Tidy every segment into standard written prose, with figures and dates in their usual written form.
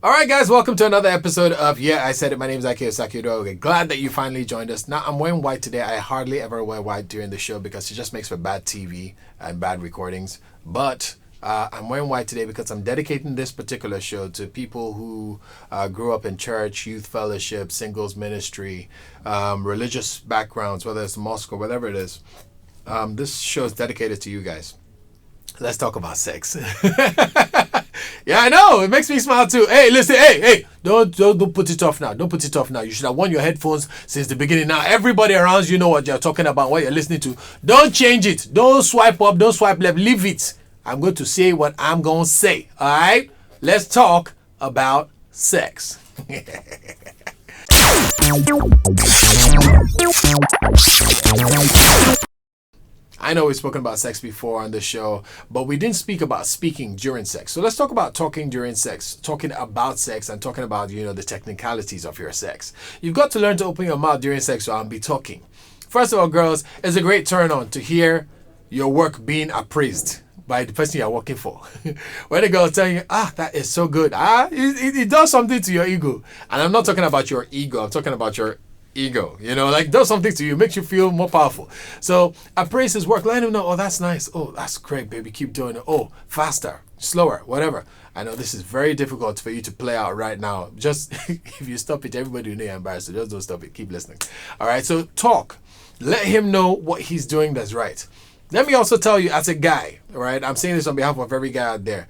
All right, guys, welcome to another episode of Yeah, I Said It. My name is Aki Osaki. Glad that you finally joined us. Now, I'm wearing white today. I hardly ever wear white during the show because it just makes for bad TV and bad recordings. But I'm wearing white today because I'm dedicating this particular show to people who grew up in church, youth fellowship, singles ministry, religious backgrounds, whether it's mosque or whatever it is. This show is dedicated to you guys. Let's talk about sex. Yeah, I know. It makes me smile too. Hey, listen. Hey. Don't put it off now. Don't put it off now. You should have worn your headphones since the beginning. Now, everybody around you know what you're talking about, what you're listening to. Don't change it. Don't swipe up. Don't swipe left. Leave it. I'm going to say what I'm going to say. All right? Let's talk about sex. I know we've spoken about sex before on the show, but we didn't speak about speaking during sex. So let's talk about talking during sex, talking about sex and talking about, the technicalities of your sex. You've got to learn to open your mouth during sex and be talking. First of all, girls, it's a great turn on to hear your work being appraised by the person you're working for. When the girl telling you, that is so good. It does something to your ego. And I'm not talking about your ego. I'm talking about your ego, does something to you, makes you feel more powerful. So appraise his work, let him know, that's nice, that's great, baby, keep doing it, faster, slower, whatever. I know this is very difficult for you to play out right now. Just if you stop it, everybody will know you're embarrassed, so just don't stop it, keep listening. All right, so talk, let him know what he's doing that's right. Let me also tell you, as a guy, all right, I'm saying this on behalf of every guy out there,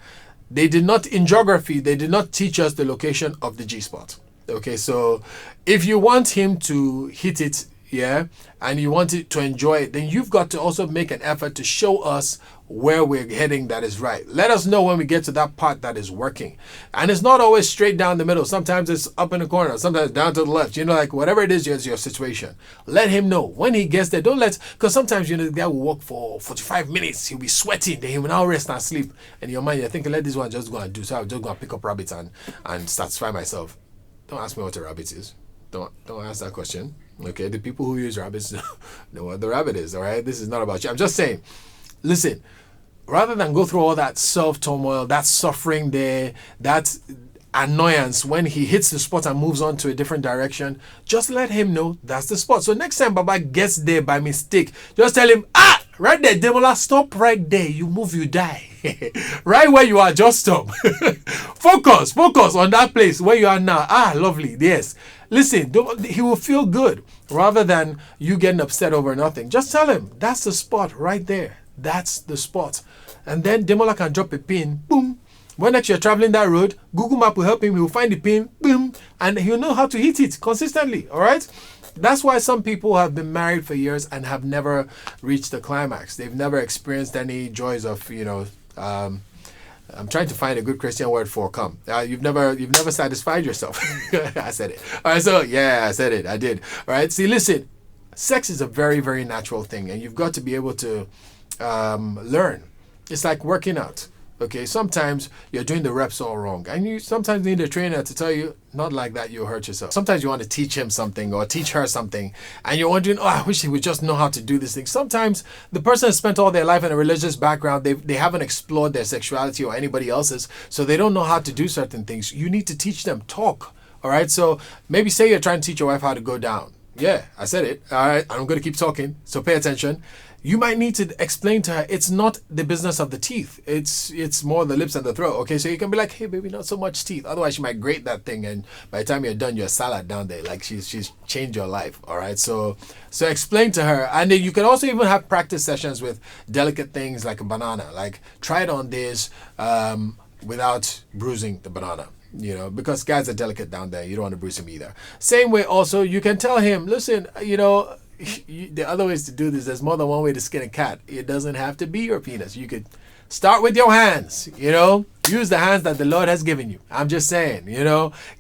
in geography, they did not teach us the location of the G-spot. Okay, so if you want him to hit it, and you want it to enjoy it, then you've got to also make an effort to show us where we're heading that is right. Let us know when we get to that part that is working. And it's not always straight down the middle. Sometimes it's up in the corner, sometimes down to the left. Whatever it is, your situation. Let him know. When he gets there, because sometimes, the guy will walk for 45 minutes. He'll be sweating. Then he will now rest and sleep. And in your mind, you're thinking, let this one just go and do. So I'm just going to pick up rabbits and satisfy myself. Don't ask me what a rabbit is. Don't ask that question. Okay, the people who use rabbits know what the rabbit is, all right? This is not about you. I'm just saying, listen, rather than go through all that self-turmoil, that suffering there, that annoyance when he hits the spot and moves on to a different direction, just let him know that's the spot. So next time Baba gets there by mistake, just tell him, right there, Demola, stop right there. You move, you die. Right where you are, just stop. Focus on that place where you are now. Lovely. Yes. Listen, he will feel good rather than you getting upset over nothing. Just tell him that's the spot right there. That's the spot. And then Demola can drop a pin. Boom. When next you're traveling that road, Google Map will help him. He will find the pin. Boom. And he'll know how to hit it consistently. All right. That's why some people have been married for years and have never reached the climax. They've never experienced any joys of, I'm trying to find a good Christian word for come. You've never satisfied yourself. I said it. All right, so yeah, I said it. I did. All right. See, listen, sex is a very, very natural thing, and you've got to be able to learn. It's like working out. Okay, sometimes you're doing the reps all wrong, and you sometimes need a trainer to tell you, not like that, you'll hurt yourself. Sometimes you want to teach him something or teach her something, and you're wondering, I wish he would just know how to do this thing. Sometimes the person has spent all their life in a religious background, they haven't explored their sexuality or anybody else's, so they don't know how to do certain things. You need to teach them, talk, all right? So maybe say you're trying to teach your wife how to go down. Yeah, I said it. All right, I'm going to keep talking, so pay attention. You might need to explain to her it's not the business of the teeth. It's more the lips and the throat. Okay, so you can be like, hey, baby, not so much teeth. Otherwise, she might grate that thing, and by the time you're done, you're salad down there. Like she's changed your life. All right, so explain to her, and then you can also even have practice sessions with delicate things like a banana. Like try it on this without bruising the banana. Because guys are delicate down there. You don't want to bruise him either. Same way, also, you can tell him, listen, the other ways to do this, there's more than one way to skin a cat. It doesn't have to be your penis. You could start with your hands, use the hands that the Lord has given you. I'm just saying,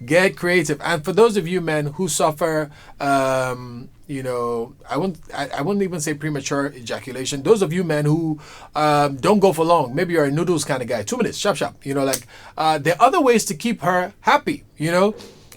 get creative. And for those of you men who suffer, I wouldn't even say premature ejaculation. Those of you men who don't go for long, maybe you're a noodles kind of guy, 2 minutes, sharp. There are other ways to keep her happy,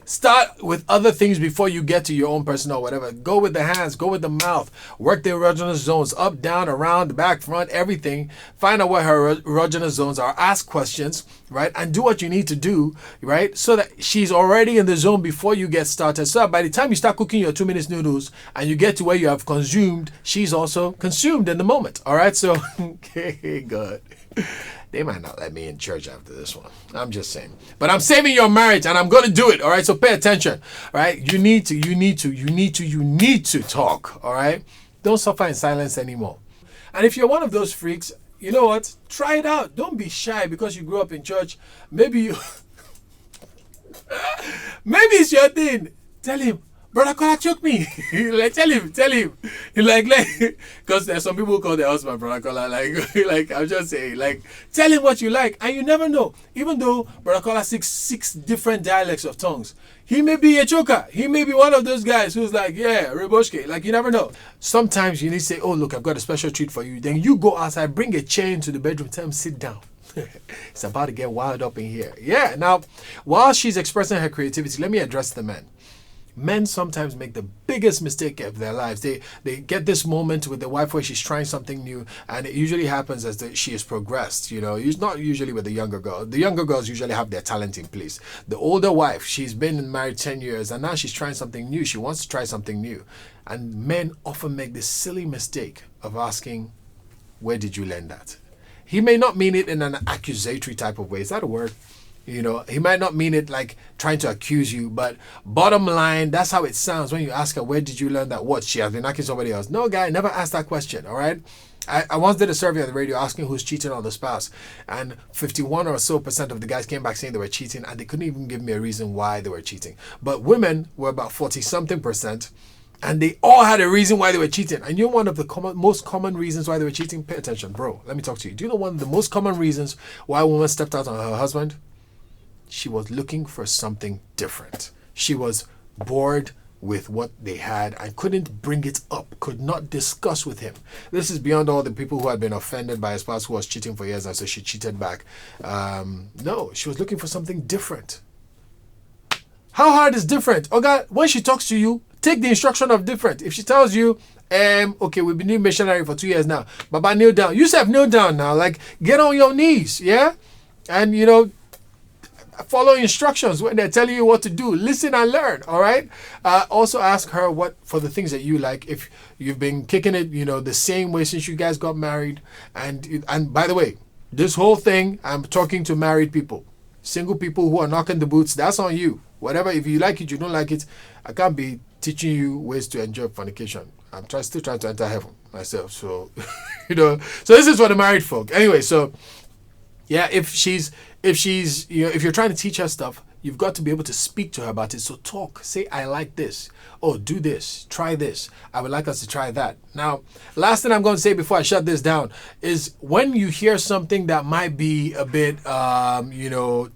Start with other things before you get to your own personal whatever. Go with the hands, go with the mouth, work the erogenous zones up, down, around, the back, front, everything. Find out what her erogenous zones are. Ask questions, right? And do what you need to do, right? So that she's already in the zone before you get started. So that by the time you start cooking your 2 minutes noodles and you get to where you have consumed, she's also consumed in the moment. All right. So, okay, good. They might not let me in church after this one. I'm just saying. But I'm saving your marriage and I'm going to do it. All right. So pay attention. All right. You need to talk. All right. Don't suffer in silence anymore. And if you're one of those freaks, you know what? Try it out. Don't be shy because you grew up in church. Maybe it's your thing. Tell him, Brother Kola choke me. Like, tell him. Like, because there's some people who call their husband Brother Kola. Like, I'm just saying, like, tell him what you like. And you never know. Even though Brother Kola speaks 6 different dialects of tongues, he may be a choker. He may be one of those guys who's like, yeah, Reboshke. Like, you never know. Sometimes you need to say, oh, look, I've got a special treat for you. Then you go outside, bring a chair into the bedroom, tell him, sit down. It's about to get wild up in here. Yeah. Now, while she's expressing her creativity, let me address the men. Men sometimes make the biggest mistake of their lives. They get this moment with the wife where she's trying something new, and it usually happens as she has progressed. You know, it's not usually with the younger girl. The younger girls usually have their talent in place. The older wife, she's been married 10 years, and now she's trying something new. She wants to try something new. And men often make this silly mistake of asking, where did you learn that? He may not mean it in an accusatory type of way. Is that a word? You know, he might not mean it like trying to accuse you, but bottom line, that's how it sounds when you ask her, where did you learn that? What? She has been knocking somebody else. No, guy, never ask that question, all right? I once did a survey on the radio asking who's cheating on the spouse, and 51% or so of the guys came back saying they were cheating, and they couldn't even give me a reason why they were cheating. But women were about 40-something%, and they all had a reason why they were cheating. And you know one of the most common reasons why they were cheating? Pay attention, bro. Let me talk to you. Do you know one of the most common reasons why a woman stepped out on her husband? She was looking for something different. She was bored with what they had and couldn't bring it up, could not discuss with him. This is beyond all the people who had been offended by a spouse who was cheating for years, and so she cheated back. No, she was looking for something different. How hard is different? Oh God, when she talks to you, take the instruction of different. If she tells you, okay, we've been doing missionary for 2 years now, Baba, kneel down. You say kneel down now, like get on your knees, yeah? And you know, follow instructions when they're telling you what to do. Listen and learn, all right? Also ask her what for the things that you like. If you've been kicking it, you know, the same way since you guys got married. And by the way, this whole thing, I'm talking to married people. Single people who are knocking the boots, that's on you. Whatever, if you like it, you don't like it. I can't be teaching you ways to enjoy fornication. I'm still trying to enter heaven myself. So, you know, so this is for the married folk. Anyway, so yeah, if you're trying to teach her stuff, you've got to be able to speak to her about it. So talk, say, I like this. Oh, do this, try this. I would like us to try that. Now, last thing I'm going to say before I shut this down is when you hear something that might be a bit,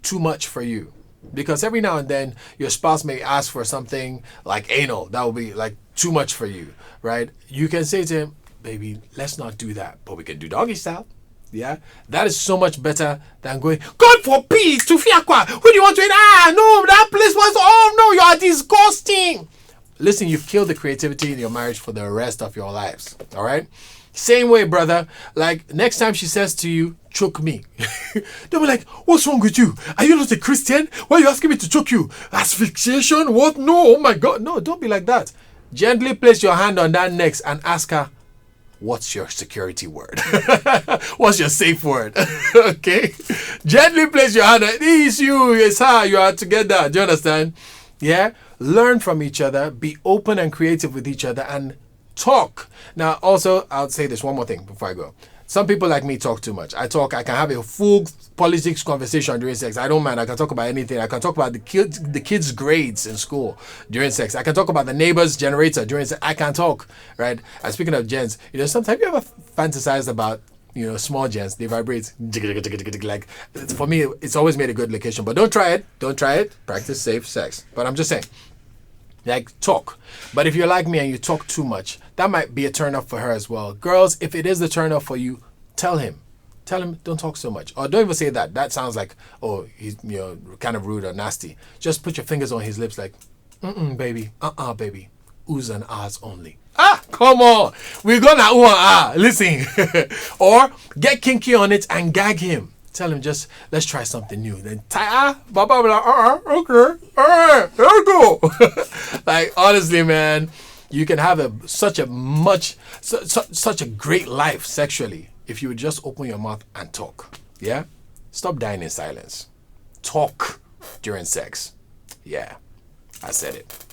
too much for you, because every now and then your spouse may ask for something like anal. That will be like too much for you, right? You can say to him, baby, let's not do that, but we can do doggy style. Yeah, that is so much better than going, God forbid, to Fiakwa, who do you want to eat? No, that place was, oh no, you are disgusting. Listen, you've killed the creativity in your marriage for the rest of your lives, all right? Same way, brother, like next time she says to you, choke me. They'll be like, what's wrong with you? Are you not a Christian? Why are you asking me to choke you? Asphyxiation? What? No, oh my God. No, don't be like that. Gently place your hand on that neck and ask her, what's your security word? What's your safe word? Okay? Gently place your hand. It's you, it's her, you are together. Do you understand? Yeah? Learn from each other. Be open and creative with each other and talk. Now, also, I'll say this one more thing before I go. Some people like me talk too much. I can have a full politics conversation during sex. I don't mind. I can talk about anything. I can talk about the kids' grades in school during sex. I can talk about the neighbor's generator during sex. I can talk, right? And speaking of gens, sometimes you ever fantasized about, small gens, they vibrate. Like, for me, it's always made a good location. But don't try it. Don't try it. Practice safe sex. But I'm just saying, like, talk. But if you're like me and you talk too much, that might be a turn off for her as well. Girls, if it is the turn off for you, tell him. Tell him, don't talk so much. Or don't even say that. That sounds like, oh, he's kind of rude or nasty. Just put your fingers on his lips like, baby. Baby. Oohs and ahs only. Ah, come on. We're gonna ooh and ah. Listen. Or get kinky on it and gag him. Tell him just, let's try something new. Then Baba will be like, okay. All right, let's go. Like, honestly, man, you can have such a great life sexually if you would just open your mouth and talk. Yeah? Stop dying in silence. Talk during sex. Yeah, I said it.